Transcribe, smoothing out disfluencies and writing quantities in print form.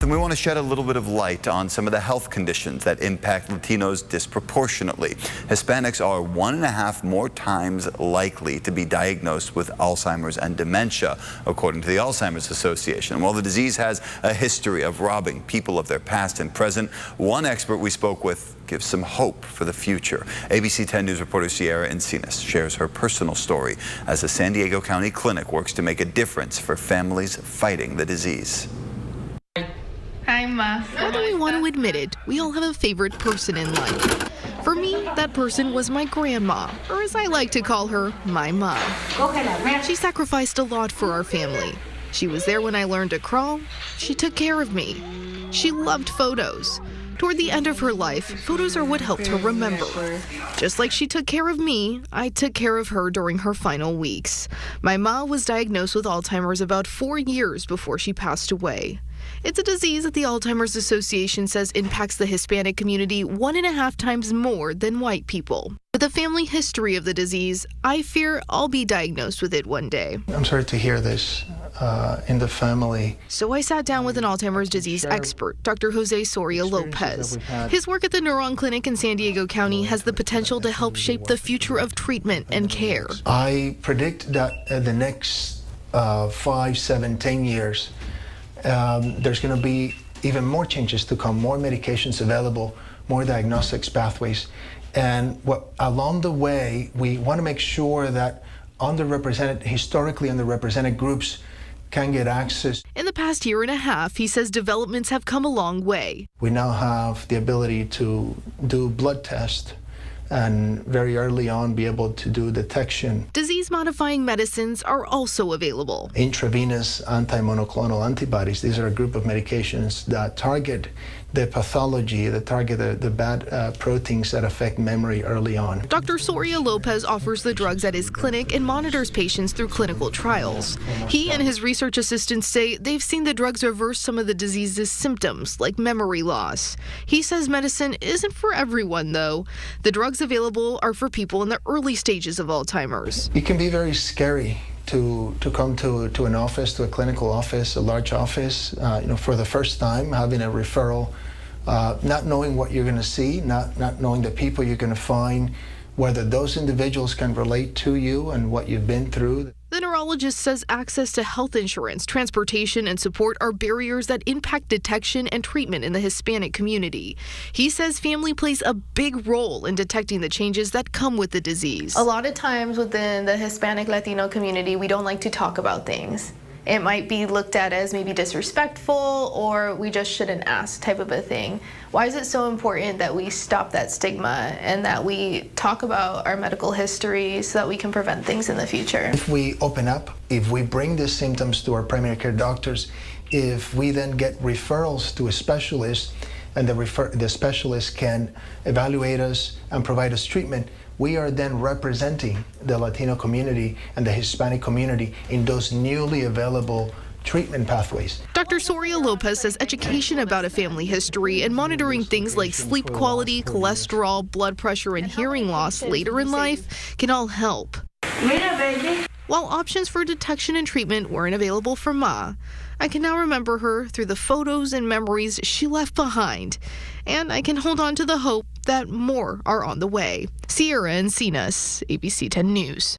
And we want to shed a little bit of light on some of the health conditions that impact Latinos disproportionately. Hispanics are 1.5 more times likely to be diagnosed with Alzheimer's and dementia, according to the Alzheimer's Association. While the disease has a history of robbing people of their past and present, one expert we spoke with gives some hope for the future. ABC 10 News reporter Ciara Encinas shares her personal story as a San Diego County clinic works to make a difference for families fighting the disease. Hi, Ma. Whether we want to admit it, we all have a favorite person in life. For me, that person was my grandma, or as I like to call her, my mom. She sacrificed a lot for our family. She was there when I learned to crawl. She took care of me. She loved photos. Toward the end of her life, photos are what helped her remember. Just like she took care of me, I took care of her during her final weeks. My mom was diagnosed with Alzheimer's about 4 years before she passed away. It's a disease that the Alzheimer's Association says impacts the Hispanic community 1.5 times more than white people. With a family history of the disease, I fear I'll be diagnosed with it one day. I'm sorry to hear this in the family. So I sat down with an Alzheimer's disease expert, Dr. Jose Soria Lopez. His work at the Neuron Clinic in San Diego County has the potential to help shape the future of treatment and care. I predict that the next 5, 7, 10 years, there's going to be even more changes to come, more medications available, more diagnostics pathways. And along the way, we want to make sure that historically underrepresented groups can get access. In the past 1.5 years, he says developments have come a long way. We now have the ability to do blood tests and very early on be able to do detection. Disease-modifying medicines are also available. Intravenous anti-monoclonal antibodies, these are a group of medications that target the pathology, that target the bad proteins that affect memory early on. Dr. Soria Lopez offers the drugs at his clinic and monitors patients through clinical trials. He and his research assistants say they've seen the drugs reverse some of the disease's symptoms, like memory loss. He says medicine isn't for everyone, though. The drugs available are for people in the early stages of Alzheimer's. It can be very scary to come to an office, to a clinical office, a large office, for the first time, having a referral, not knowing what you're going to see, not knowing the people you're going to find, whether those individuals can relate to you and what you've been through. The neurologist says access to health insurance, transportation, and support are barriers that impact detection and treatment in the Hispanic community. He says family plays a big role in detecting the changes that come with the disease. A lot of times within the Hispanic Latino community, we don't like to talk about things. It might be looked at as maybe disrespectful or we just shouldn't ask type of a thing. Why is it so important that we stop that stigma and that we talk about our medical history so that we can prevent things in the future? If we open up, if we bring the symptoms to our primary care doctors, if we then get referrals to a specialist and the specialist can evaluate us and provide us treatment, we are then representing the Latino community and the Hispanic community in those newly available treatment pathways. Dr. Soria Lopez says education about a family history and monitoring things like sleep quality, cholesterol, blood pressure, and hearing loss later in life can all help. While options for detection and treatment weren't available for Ma, I can now remember her through the photos and memories she left behind, and I can hold on to the hope that more are on the way. Ciara Encinas, ABC 10 News.